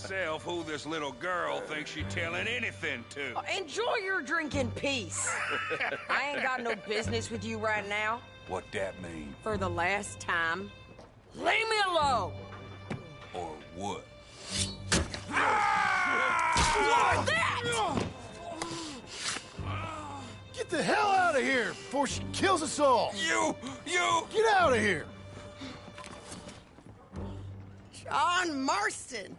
myself who this little girl thinks she's telling anything to. Enjoy your drink in peace. I ain't got no business with you right now. What that mean? For the last time, leave me alone. Or what? Like that! Get the hell out of here before she kills us all! You! Get out of here! John Marston.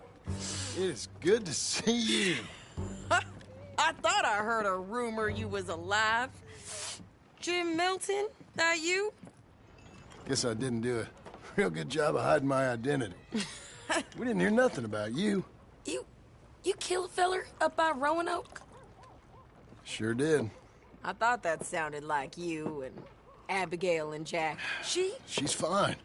It is good to see you. I thought I heard a rumor you was alive. Jim Milton, that you? Guess I didn't do a real good job of hiding my identity. We didn't hear nothing about you. You killed a feller up by Roanoke? Sure did. I thought that sounded like you and Abigail and Jack. She's fine.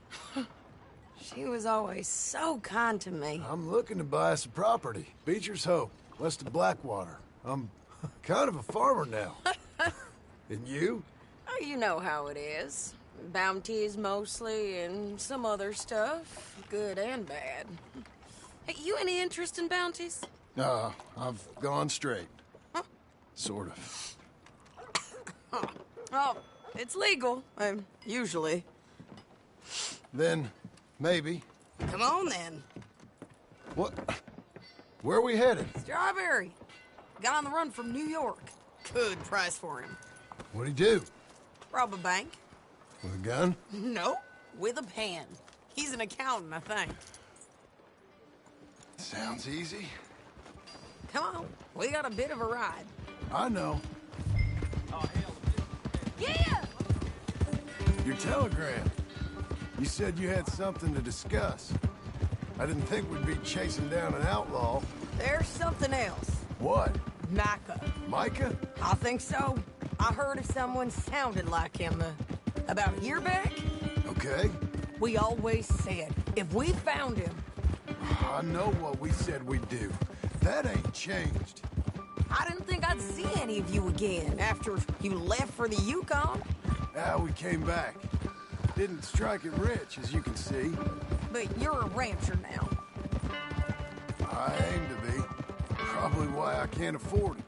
She was always so kind to me. I'm looking to buy us a property. Beecher's Hope, west of Blackwater. I'm kind of a farmer now. And you? Oh, you know how it is. Bounties mostly, and some other stuff, good and bad. Hey, you any interest in bounties? I've gone straight. Sort of. Oh, it's legal, usually. Then, maybe. Come on, then. What? Where are we headed? Strawberry. Got on the run from New York. Good price for him. What'd he do? Rob a bank? With a gun? No, with a pen. He's an accountant, I think. Sounds easy. Come on, we got a bit of a ride. I know. Yeah! Your telegram. You said you had something to discuss. I didn't think we'd be chasing down an outlaw. There's something else. What? Micah. Micah? I think so. I heard of someone sounded like him about a year back. Okay. We always said, if we found him... I know what we said we'd do. That ain't changed. I didn't think I'd see any of you again after you left for the Yukon. We came back. Didn't strike it rich, as you can see. But you're a rancher now. I aim to be. Probably why I can't afford it.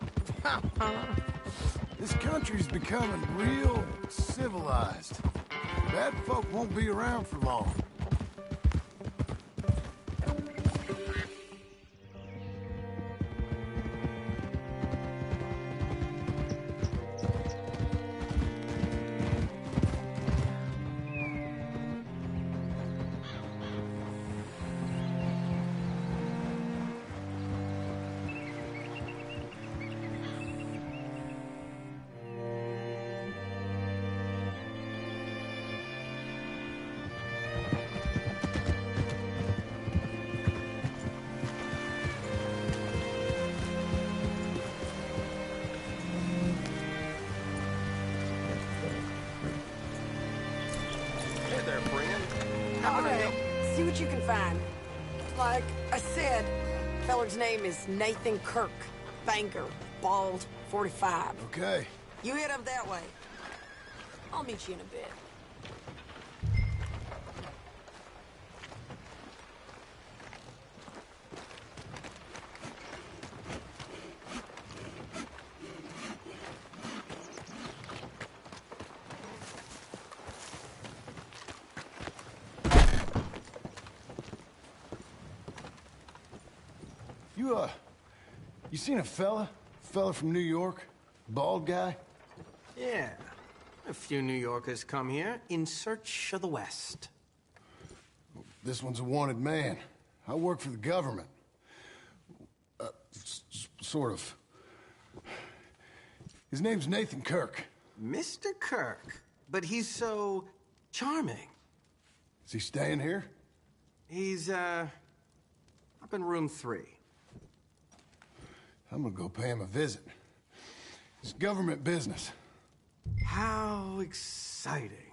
This country's becoming real civilized. Bad folk won't be around for long. All right, see what you can find. Like I said, feller's name is Nathan Kirk. Banker, bald, 45. Okay. You head up that way. I'll meet you in a bit. You seen a fella? Fella from New York? Bald guy? Yeah. A few New Yorkers come here in search of the West. This one's a wanted man. I work for the government. Sort of. His name's Nathan Kirk. Mr. Kirk? But he's so charming. Is he staying here? He's, up in room 3. I'm gonna go pay him a visit. It's government business. How exciting.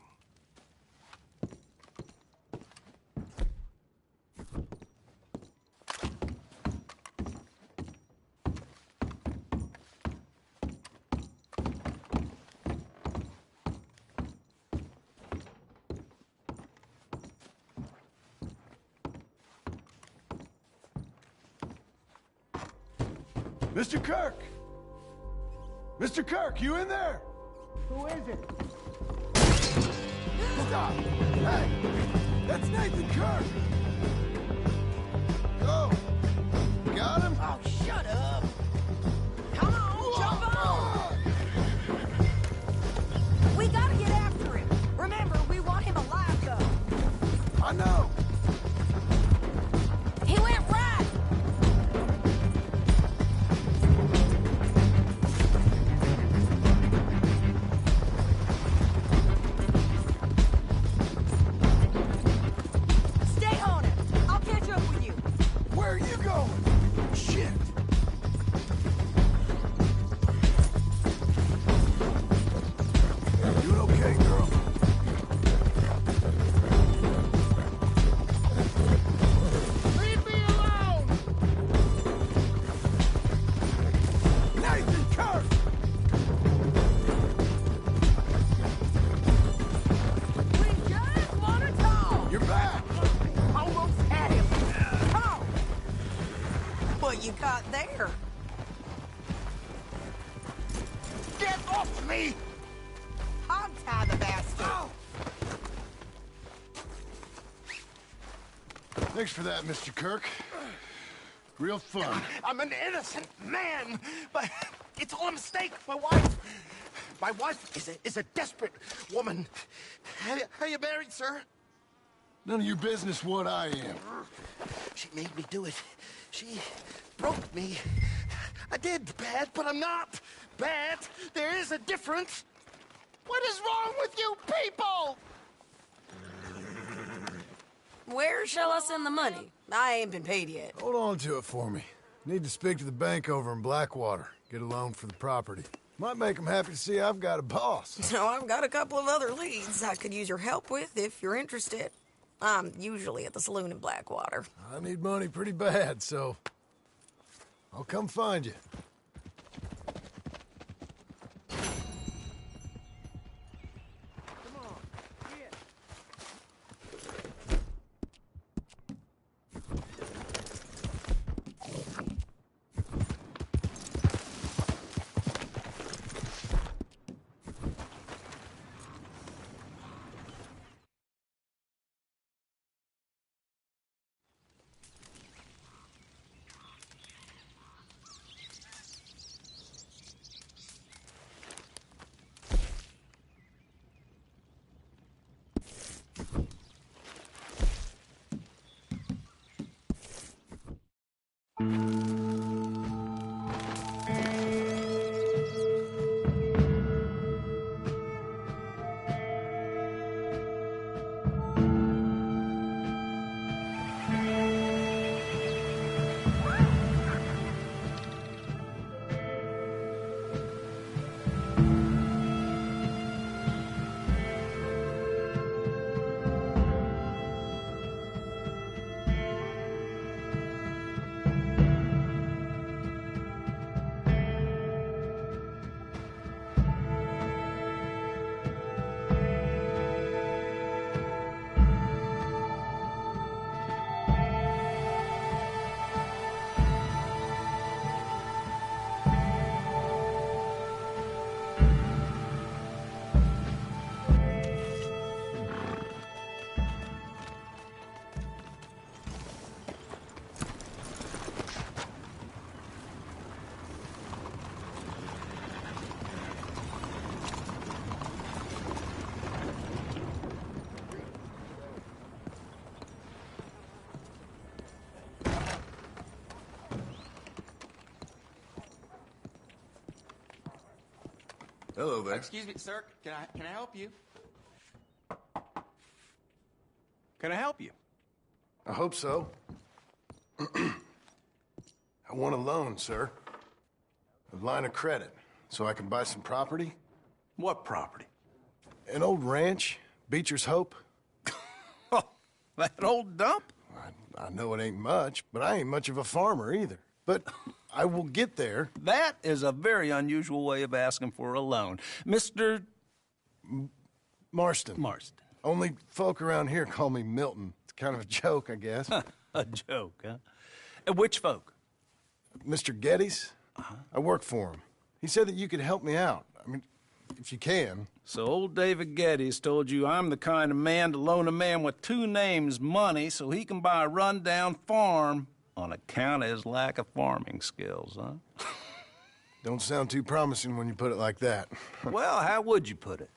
Mr. Kirk! Mr. Kirk, you in there? Who is it? Stop! Hey! That's Nathan Kirk! Go! Got him? Oh, shut up! Come on, jump on! We gotta get after him. Remember, we want him alive, though. I know! He went right! Stay on it. I'll catch up with you. Where are you going? Shit! Doing okay, girl? Leave me alone! Nathan Kirk! We just want to talk. You're back! Almost had him. Come on. What you got there? Get off me! Hogtie the bastard. Thanks for that, Mr. Kirk. Real fun. I'm an innocent man, but it's all a mistake. My wife is a desperate woman. Are you married, sir? None of your business what I am. She made me do it. She broke me. I did bad, but I'm not bad. There is a difference. What is wrong with you people? Where shall I send the money? I ain't been paid yet. Hold on to it for me. Need to speak to the bank over in Blackwater. Get a loan for the property. Might make them happy to see I've got a boss. So I've got a couple of other leads I could use your help with if you're interested. I'm usually at the saloon in Blackwater. I need money pretty bad, so I'll come find you. Hello there. Excuse me, sir. Can I help you? Can I help you? I hope so. I want a loan, sir. A line of credit, so I can buy some property. What property? An old ranch, Beecher's Hope. Oh, that old dump? I know it ain't much, but I ain't much of a farmer either. But I will get there. That is a very unusual way of asking for a loan. Mr. Marston. Marston. Only folk around here call me Milton. It's kind of a joke, I guess. A joke, huh? Which folk? Mr. Geddes, I work for him. He said that you could help me out. I mean, if you can. So old David Geddes told you I'm the kind of man to loan a man with two names money so he can buy a rundown farm on account of his lack of farming skills, huh? Don't sound too promising when you put it like that. Well, how would you put it?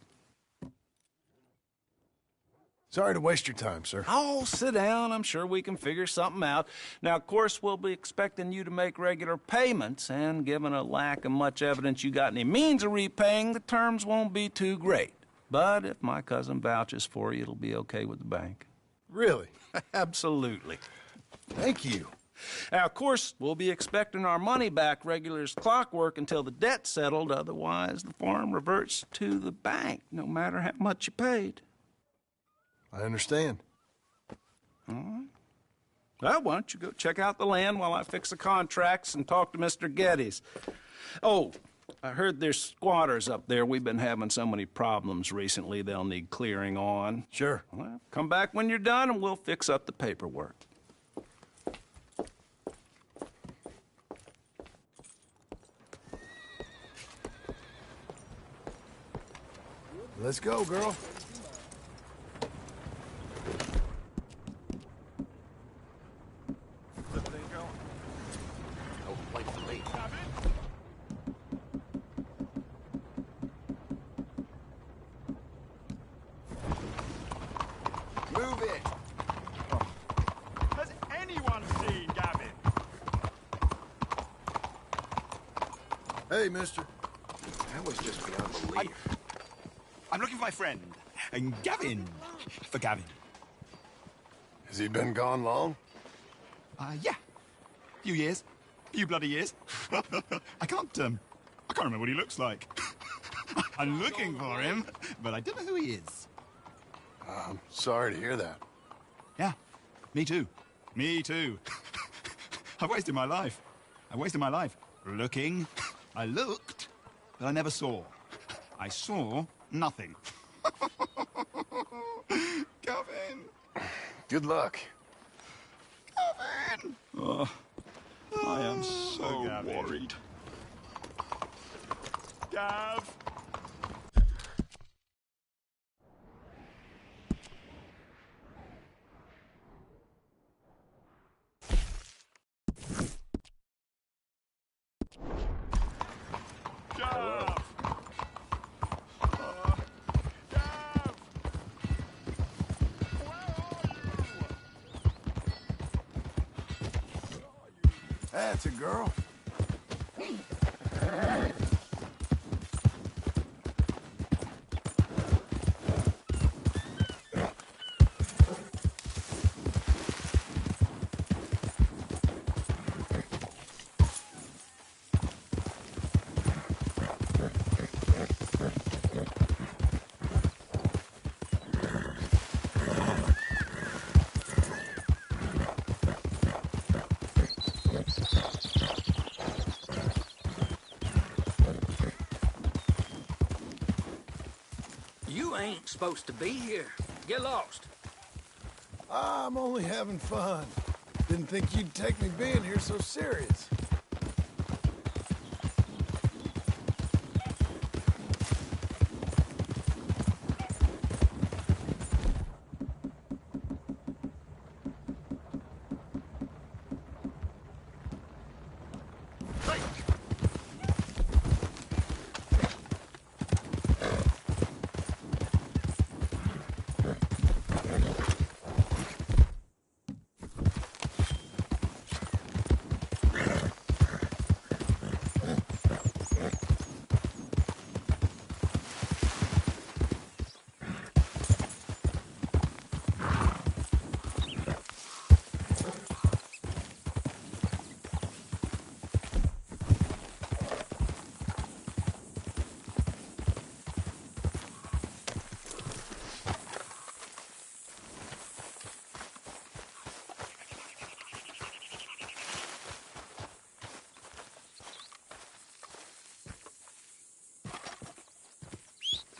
Sorry to waste your time, sir. Oh, sit down. I'm sure we can figure something out. Now, of course, we'll be expecting you to make regular payments, and given a lack of much evidence you got any means of repaying, the terms won't be too great. But if my cousin vouches for you, it'll be okay with the bank. Really? Absolutely. Thank you. Now, of course, we'll be expecting our money back regular as clockwork until the debt's settled. Otherwise, the farm reverts to the bank, no matter how much you paid. I understand. All right. Well, why don't you go check out the land while I fix the contracts and talk to Mr. Geddes. Oh, I heard there's squatters up there. We've been having so many problems recently, they'll need clearing on. Sure. Well, come back when you're done and we'll fix up the paperwork. Let's go, girl. Move it! Has anyone seen Gavin? Hey, mister. That was just beyond belief. I'm looking for my friend, and Gavin. For Gavin. Has he been gone long? Yeah. Few years. Few bloody years. I can't remember what he looks like. I'm looking for him, but I don't know who he is. I'm sorry to hear that. Yeah, me too. Me too. I've wasted my life. I wasted my life looking. I looked, but I never saw. I saw nothing. Gavin! Good luck. Gavin! Oh, I am so worried. Gav! Gav! Gav! That's a girl. You ain't supposed to be here. Get lost. I'm only having fun. Didn't think you'd take me being here so serious.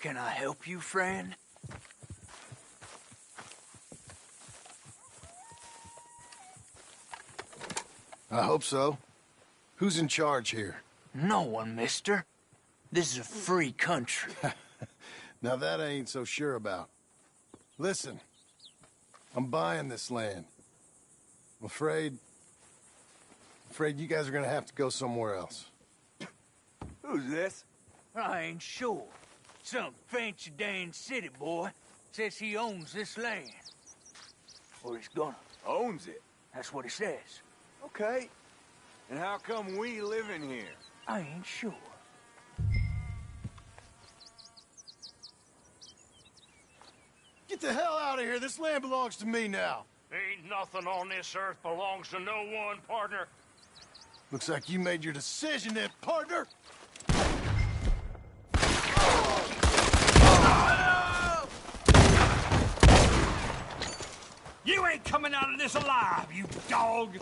Can I help you, friend? I hope so. Who's in charge here? No one, mister. This is a free country. Now that I ain't so sure about. Listen, I'm buying this land. I'm afraid you guys are gonna have to go somewhere else. Who's this? I ain't sure. Some fancy Dan city boy says he owns this land. Or he's gonna. Owns it. That's what he says. Okay. And how come we live in here? I ain't sure. Get the hell out of here. This land belongs to me now. Ain't nothing on this earth belongs to no one, partner. Looks like you made your decision then, partner. You ain't coming out of this alive, you dog!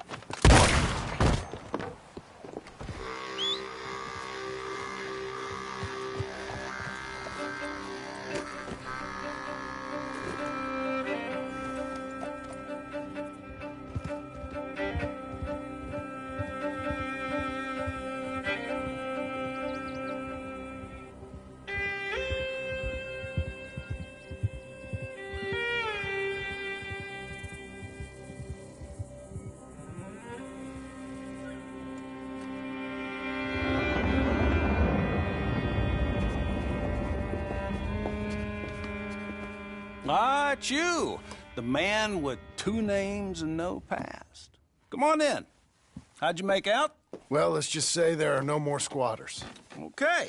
Ah, it's you, the man with 2 names and no past. Come on in. How'd you make out? Well, let's just say there are no more squatters. Okay.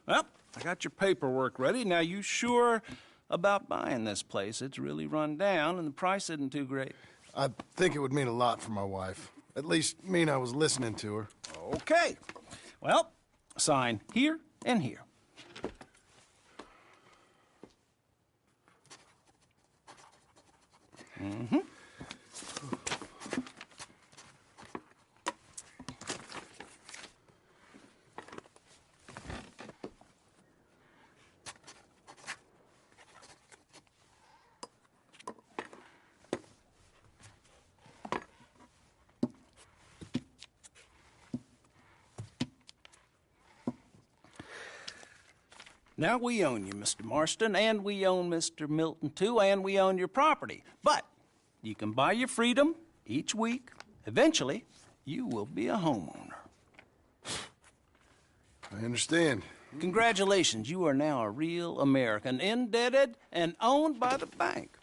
Well, I got your paperwork ready. Now, you sure about buying this place? It's really run down, and the price isn't too great. I think it would mean a lot for my wife. At least mean I was listening to her. Okay. Well, sign here and here. Mm-hmm. Now, we own you, Mr. Marston, and we own Mr. Milton, too, and we own your property. But you can buy your freedom each week. Eventually, you will be a homeowner. I understand. Congratulations, you are now a real American, indebted and owned by the bank.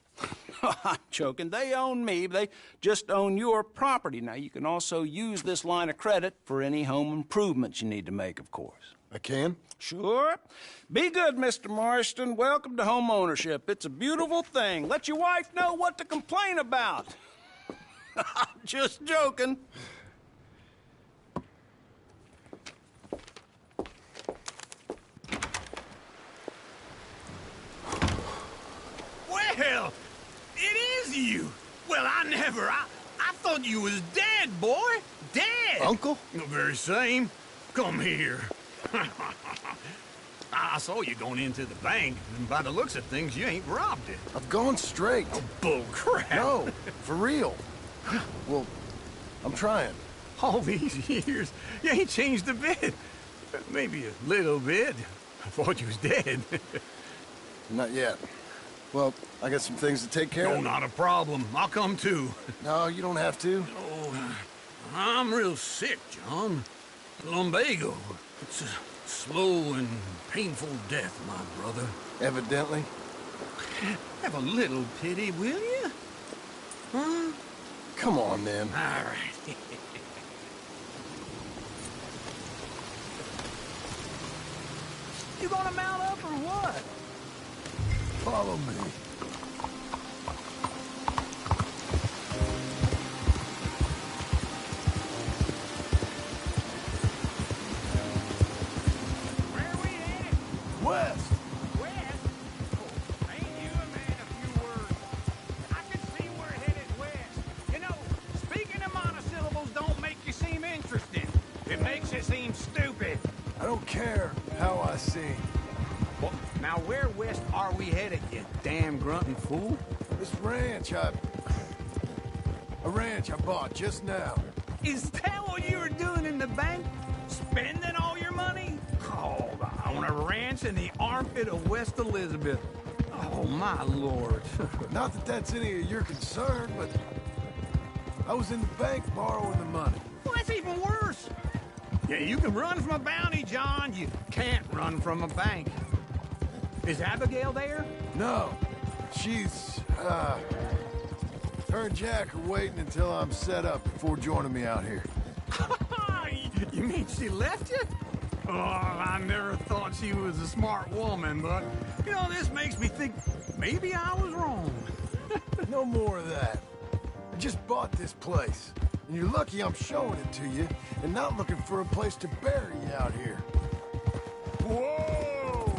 I'm joking. They own me. They just own your property. Now, you can also use this line of credit for any home improvements you need to make, of course. I can? Sure. Be good, Mr. Marston. Welcome to home ownership. It's a beautiful thing. Let your wife know what to complain about. I'm just joking. Well, it is you. Well, I thought you was dead, boy. Dead. Uncle? The very same. Come here. I saw you going into the bank, and by the looks of things, you ain't robbed it. I've gone straight. Oh, bull crap. No, for real. Well, I'm trying. All these years, you ain't changed a bit. Maybe a little bit. I thought you was dead. Not yet. Well, I got some things to take care No, of. not a problem. I'll come too. No, you don't have to. Oh, I'm real sick, John. Lumbago. It's a slow and painful death, my brother. Evidently. Have a little pity, will you? Huh? Come on, then. All right. You gonna mount up or what? Follow me. Where are we headed? West. West? Oh, ain't you a man of few words? I can see we're headed west. You know, speaking of monosyllables don't make you seem interesting. It makes you seem stupid. I don't care how I sing. Well, now where west are we headed, you damn grunting fool? This ranch I bought just now. Is that what you were doing in the bank? Spending Florence and the armpit of West Elizabeth. Oh, my lord. Not that that's any of your concern, but I was in the bank borrowing the money. Well, that's even worse. Yeah, you can run from a bounty, John. You can't run from a bank. Is Abigail there? No, she's, her and Jack are waiting until I'm set up before joining me out here. You mean she left you? Oh, I never thought she was a smart woman, but, you know, this makes me think maybe I was wrong. No more of that. I just bought this place, and you're lucky I'm showing it to you and not looking for a place to bury you out here. Whoa!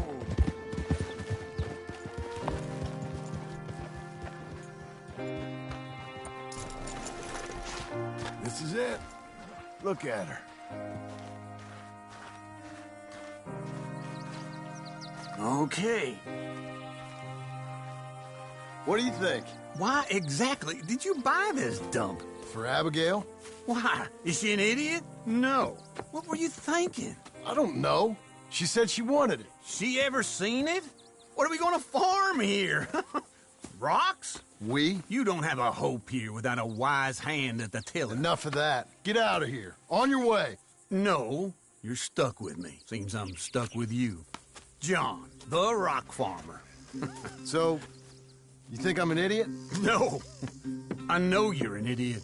This is it. Look at her. Okay. What do you think? Why exactly did you buy this dump? For Abigail? Why? Is she an idiot? No. What were you thinking? I don't know. She said she wanted it. She ever seen it? What are we gonna farm here? Rocks? We? You don't have a hope here without a wise hand at the tiller. Enough of that. Get out of here. On your way. No, you're stuck with me. Seems I'm stuck with you. John, the rock farmer. So, you think I'm an idiot? No, I know you're an idiot.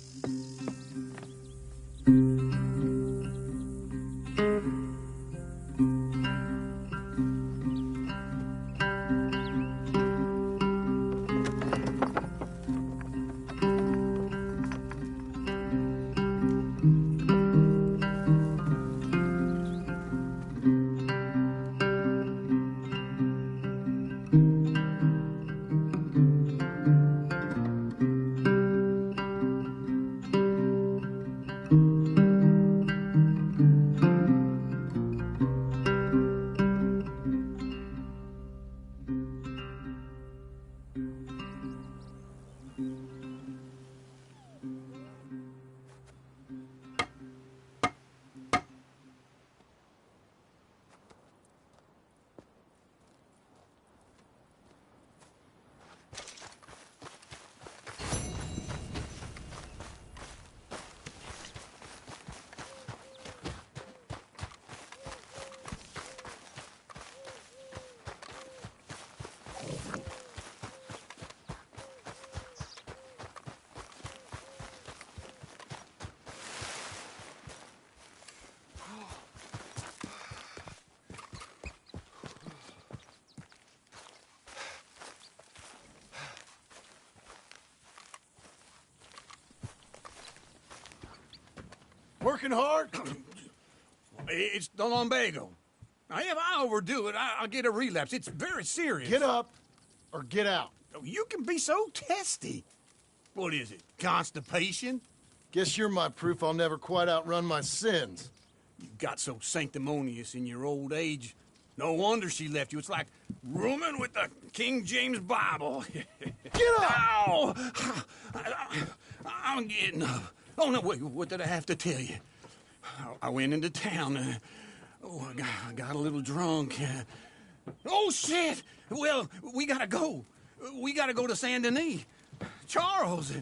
Working hard? It's the lumbago. Now, if I overdo it, I'll get a relapse. It's very serious. Get up or get out. You can be so testy. What is it, constipation? Guess you're my proof I'll never quite outrun my sins. You got so sanctimonious in your old age. No wonder she left you. It's like rooming with the King James Bible. Get up! Ow! I'm getting up. Oh, no, wait, what did I have to tell you? I went into town. I got a little drunk. Oh, shit! Well, we gotta go. We gotta go to Saint Denis. Charles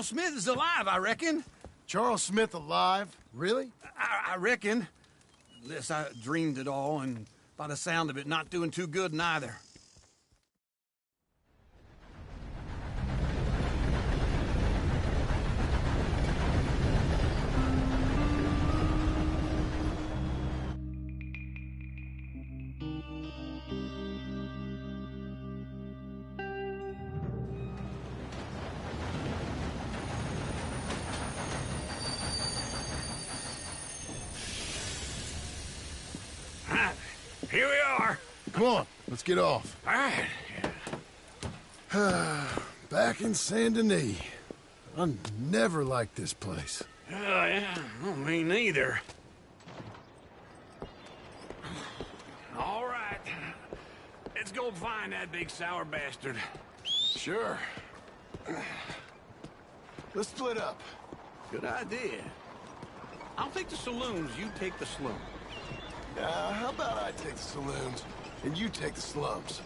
Smith is alive, I reckon. Charles Smith alive? Really? I reckon. Unless I dreamed it all, and by the sound of it, not doing too good neither. Here we are. Come on, let's get off. All right. Back in Saint Denis. I never liked this place. Yeah, well, me neither. All right. Let's go find that big sour bastard. Sure. Let's split up. Good idea. I'll take the saloons, you take the sloop. How about I take the saloons, and you take the slums?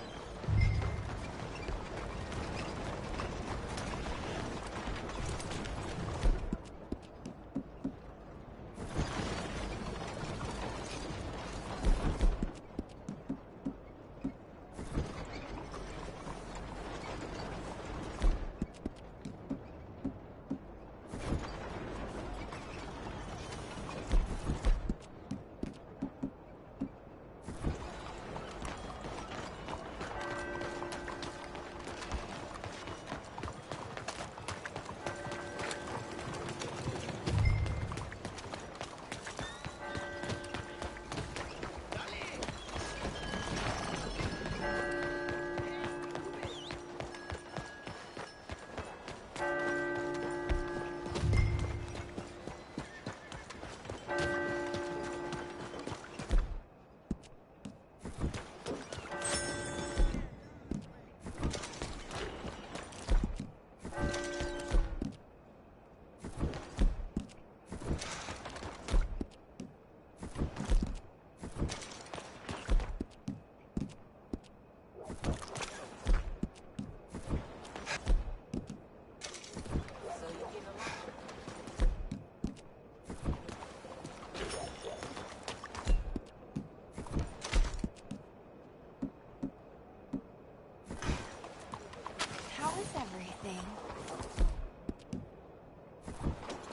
How is everything?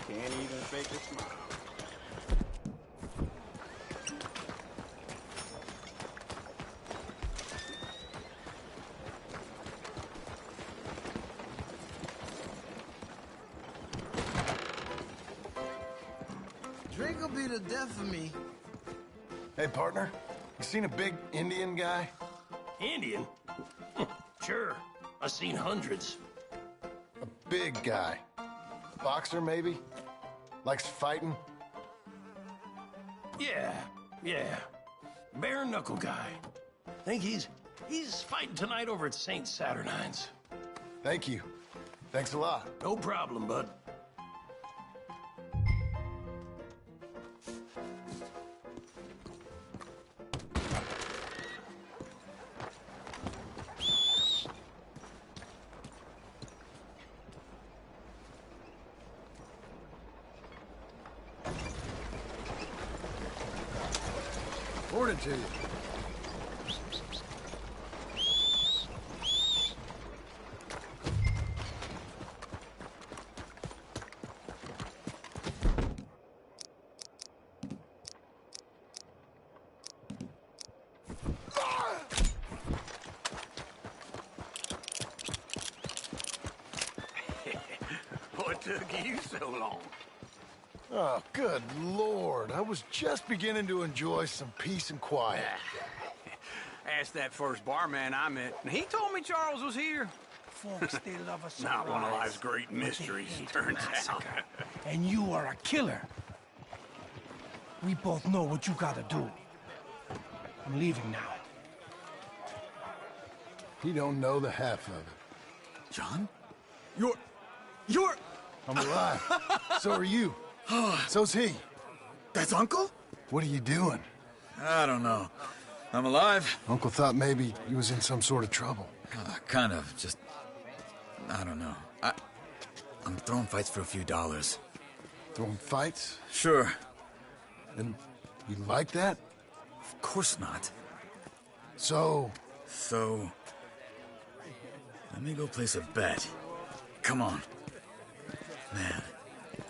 Can't even fake a smile. Drink will be the death of me. Hey, partner, you seen a big Indian guy? Indian? Sure. I've seen hundreds. A big guy. Boxer, maybe? Likes fighting? Yeah. Bare knuckle guy. Think he's fighting tonight over at St. Saturnine's. Thank you. Thanks a lot. No problem, bud. Forward to you. What took you so long? Oh, good Lord. I was just beginning to enjoy some peace and quiet. Asked that first barman I met, and he told me Charles was here. Folks, they love a surprise. Not one of life's great mysteries, turns out. And you are a killer. We both know what you gotta do. I'm leaving now. He don't know the half of it. John? You're... I'm alive. So are you. So's he. That's Uncle? What are you doing? I don't know. I'm alive. Uncle thought maybe you was in some sort of trouble. Kind of. Just... I don't know. I'm throwing fights for a few dollars. Throwing fights? Sure. And you like that? Of course not. So... Let me go place a bet. Come on. Man,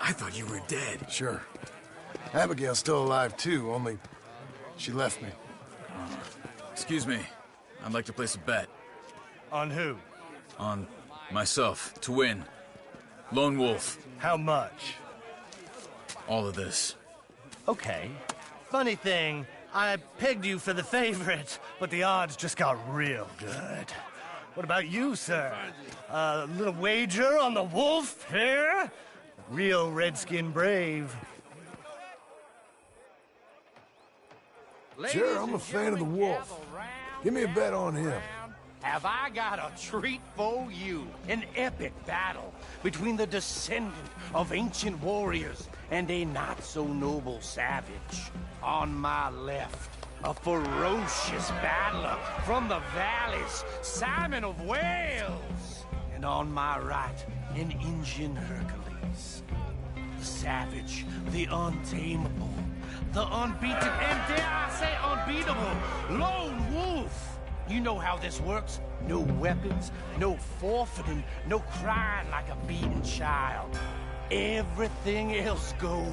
I thought you were dead. Sure. Abigail's still alive, too, only she left me. Excuse me. I'd like to place a bet. On who? On myself, to win. Lone Wolf. How much? All of this. Okay. Funny thing, I pegged you for the favorite, but the odds just got real good. What about you, sir? A little wager on the wolf here? Real redskin brave. Sure, I'm a fan of the wolf. Give me a bet on him. have I got a treat for you. An epic battle between the descendant of ancient warriors and a not-so-noble savage. On my left, a ferocious battler from the valleys, Simon of Wales. And on my right, an Indian Hercules. The savage, the untamable, the unbeaten, and dare I say unbeatable, Lone Wolf. You know how this works. No weapons, no forfeiting, no crying like a beaten child. Everything else goes.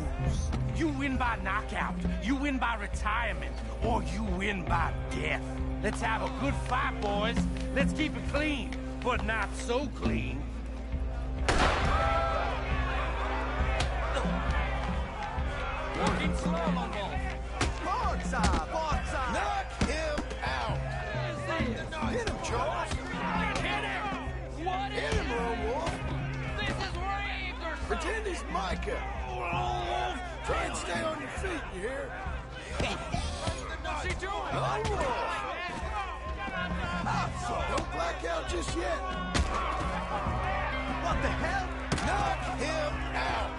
You win by knockout, you win by retirement, or you win by death. Let's have a good fight, boys. Let's keep it clean, but not so clean. Working slow, Lone Wolf. Forza! Forza! Knock him out! Hit him, Charles! Hit him! What Hit him, Lone Wolf! This is rigged or Pretend he's Micah! Lone Wolf! Try and stay on your feet, you hear? What's he doing? Lone Wolf! Don't black out just yet! What the hell? Knock him out!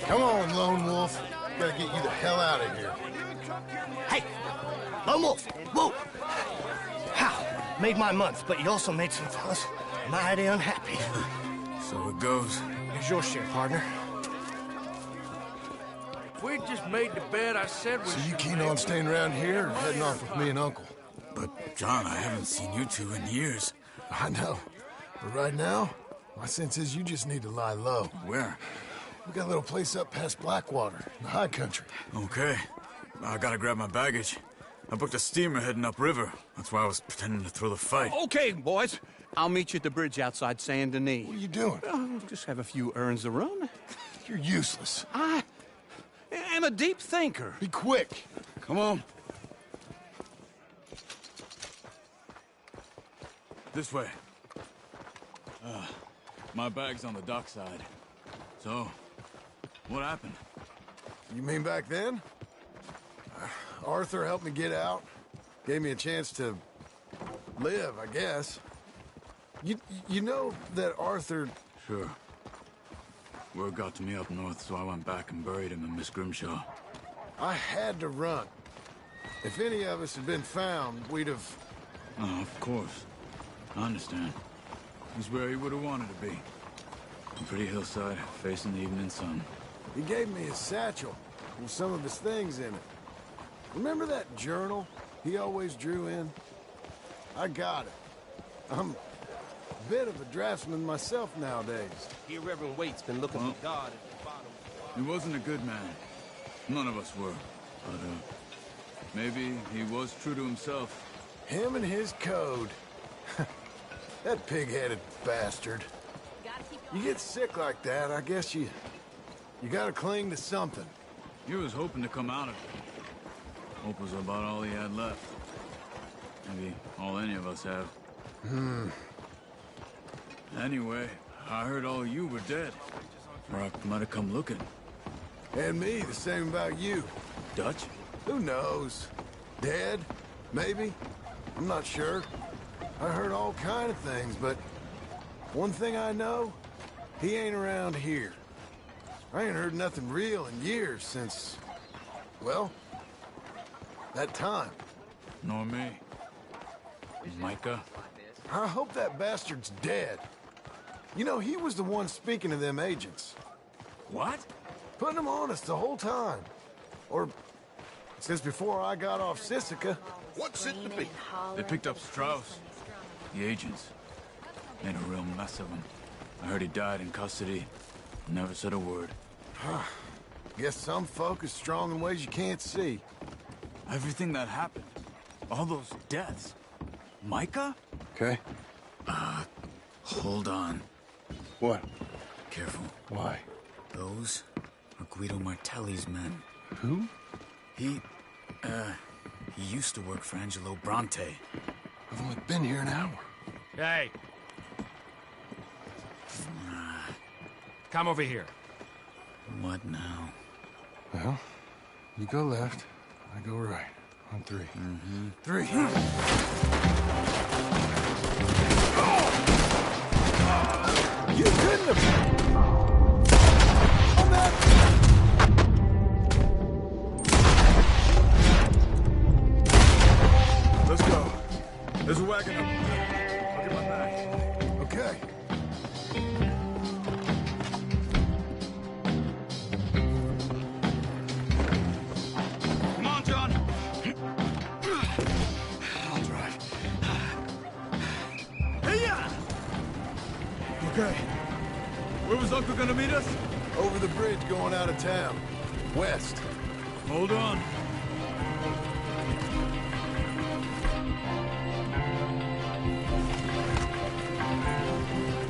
Come on, Lone Wolf. Gotta get you the hell out of here. Hey, Lone Wolf, whoa! How? Made my month, but you also made some fellas mighty unhappy. So it goes. Here's your share, partner. We just made the bed I said we So you keen on staying around here or heading off with me and Uncle? But, John, I haven't seen you two in years. I know. But right now, my sense is you just need to lie low. Where? We got a little place up past Blackwater, in the high country. Okay. I gotta grab my baggage. I booked a steamer heading upriver. That's why I was pretending to throw the fight. Okay, boys. I'll meet you at the bridge outside Saint Denis. What are you doing? Just have a few errands to run. You're useless. I am a deep thinker. Be quick. Come on. This way. My bag's on the dockside. So, what happened? You mean back then? Arthur helped me get out. Gave me a chance to live, I guess. You know that Arthur... Sure. Word got to me up north, so I went back and buried him in Miss Grimshaw. I had to run. If any of us had been found, we'd have... Oh, of course. I understand. He's where he would have wanted to be. A pretty hillside, facing the evening sun. He gave me his satchel with some of his things in it. Remember that journal he always drew in? I got it. I'm a bit of a draftsman myself nowadays. Here, Reverend Waite's been looking for God at the bottom. He wasn't a good man. None of us were. But, maybe he was true to himself. Him and his code. That pig-headed bastard. You get sick like that, I guess you gotta cling to something. He was hoping to come out of it. Hope was about all he had left. Maybe all any of us have. Anyway, I heard all you were dead. Or I might have come looking. And me, the same about you. Dutch? Who knows? Dead? Maybe? I'm not sure. I heard all kind of things, but one thing I know, he ain't around here. I ain't heard nothing real in years since, well, that time. Nor me. Micah? I hope that bastard's dead. You know, he was the one speaking to them agents. What? Putting them on us the whole time. Or since before I got off Sisika. What's it to be? They picked up Strauss. The agents. Made a real mess of him. I heard he died in custody. Never said a word. Guess some folk is strong in ways you can't see. Everything that happened. All those deaths. Micah? Okay. Hold on. What? Careful. Why? Those are Guido Martelli's men. Who? He used to work for Angelo Bronte. I've only been here an hour. Hey. Come over here. What now? Well, You go left, I go right. On 3. 3. You couldn't have... On that... Let's go. There's a wagon up there. I'll get my back. Okay. Come on, John. I'll drive. Hey-ya! Okay. Where was Uncle gonna meet us? Over the bridge going out of town. West. Hold on.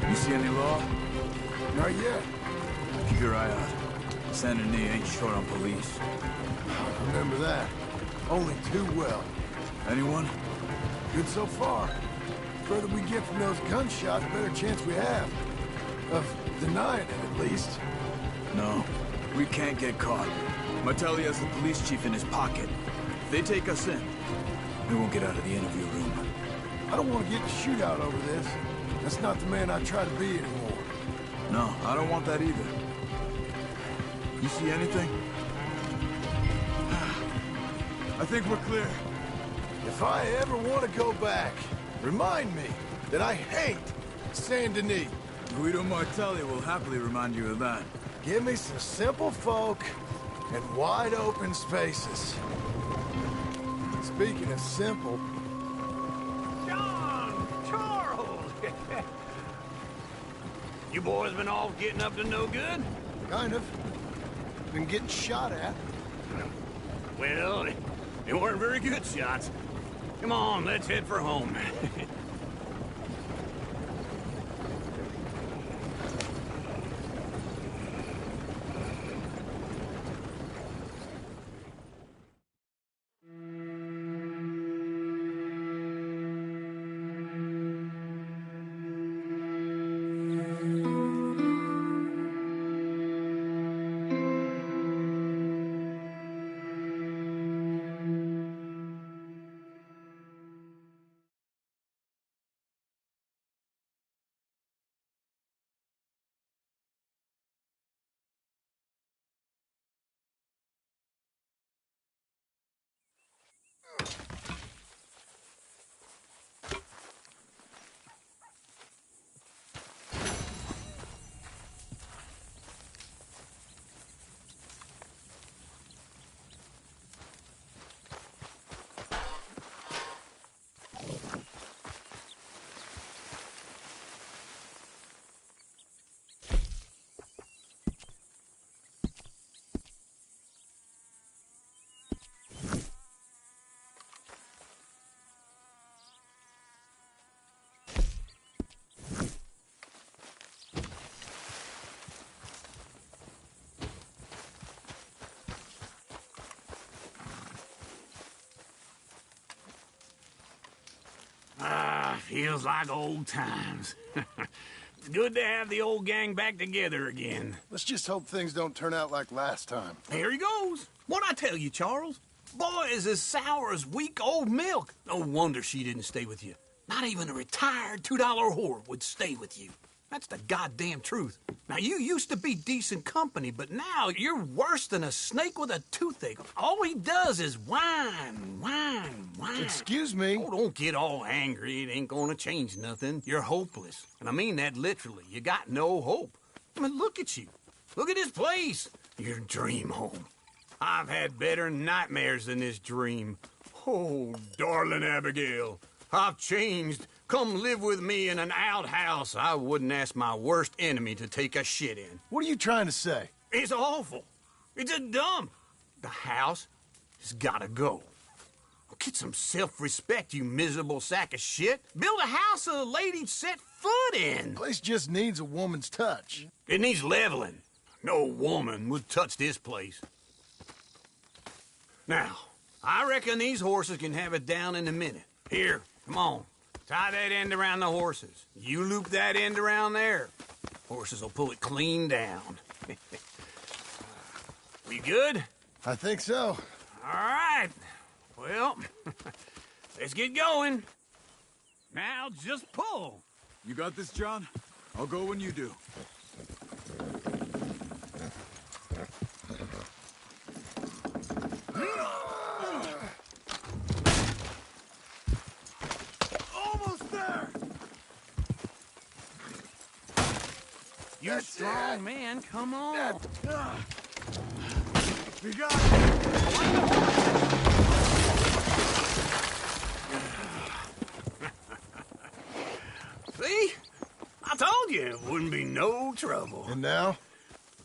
You see any law? Not yet. Keep your eye out. Saint Denis ain't short on police. Remember that. Only too well. Anyone? Good so far. Further we get from those gunshots, better chance we have. Of denying it, at least. No. We can't get caught. Martelli has the police chief in his pocket. If they take us in, we won't get out of the interview room. I don't want to get in a shootout over this. That's not the man I try to be anymore. No, I don't want that either. You see anything? I think we're clear. If I ever want to go back, remind me that I hate Saint Denis. Guido Martelli will happily remind you of that. Give me some simple folk and wide open spaces. Speaking of simple... John! Charles! You boys been all getting up to no good? Kind of. Been getting shot at. Well, they weren't very good shots. Come on, let's head for home. Feels like old times. It's good to have the old gang back together again. Let's just hope things don't turn out like last time. Here he goes. What'd I tell you, Charles? Boy is as sour as weak old milk. No wonder she didn't stay with you. Not even a retired $2 whore would stay with you. That's the goddamn truth. Now, you used to be decent company, but now you're worse than a snake with a toothache. All he does is whine, whine, whine. Excuse me? Oh, don't get all angry. It ain't gonna change nothing. You're hopeless. And I mean that literally. You got no hope. I mean, look at you. Look at this place. Your dream home. I've had better nightmares than this dream. Oh, darling Abigail, I've changed. Come live with me in an outhouse I wouldn't ask my worst enemy to take a shit in. What are you trying to say? It's awful. It's a dump. The house has gotta go. Get some self-respect, you miserable sack of shit. Build a house a lady'd set foot in. Place just needs a woman's touch. It needs leveling. No woman would touch this place. Now, I reckon these horses can have it down in a minute. Here, come on. Tie that end around the horses. You loop that end around there. Horses will pull it clean down. We good? I think so. All right. Well, let's get going. Now just pull. You got this, John? I'll go when you do. Almost there! You That's strong it. man, come on. We got it! See? I told you it wouldn't be no trouble. And now?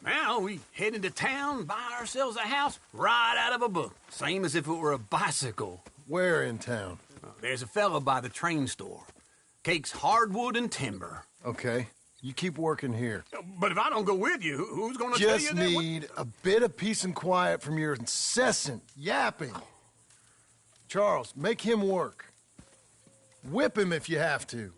Now we head into town, buy ourselves a house right out of a book. Same as if it were a bicycle. Where in town? There's a fella by the train store. Cakes hardwood and timber. Okay. You keep working here. But if I don't go with you, who's gonna tell you Just that? need a bit of peace and quiet from your incessant yapping. Charles, make him work. Whip him if you have to.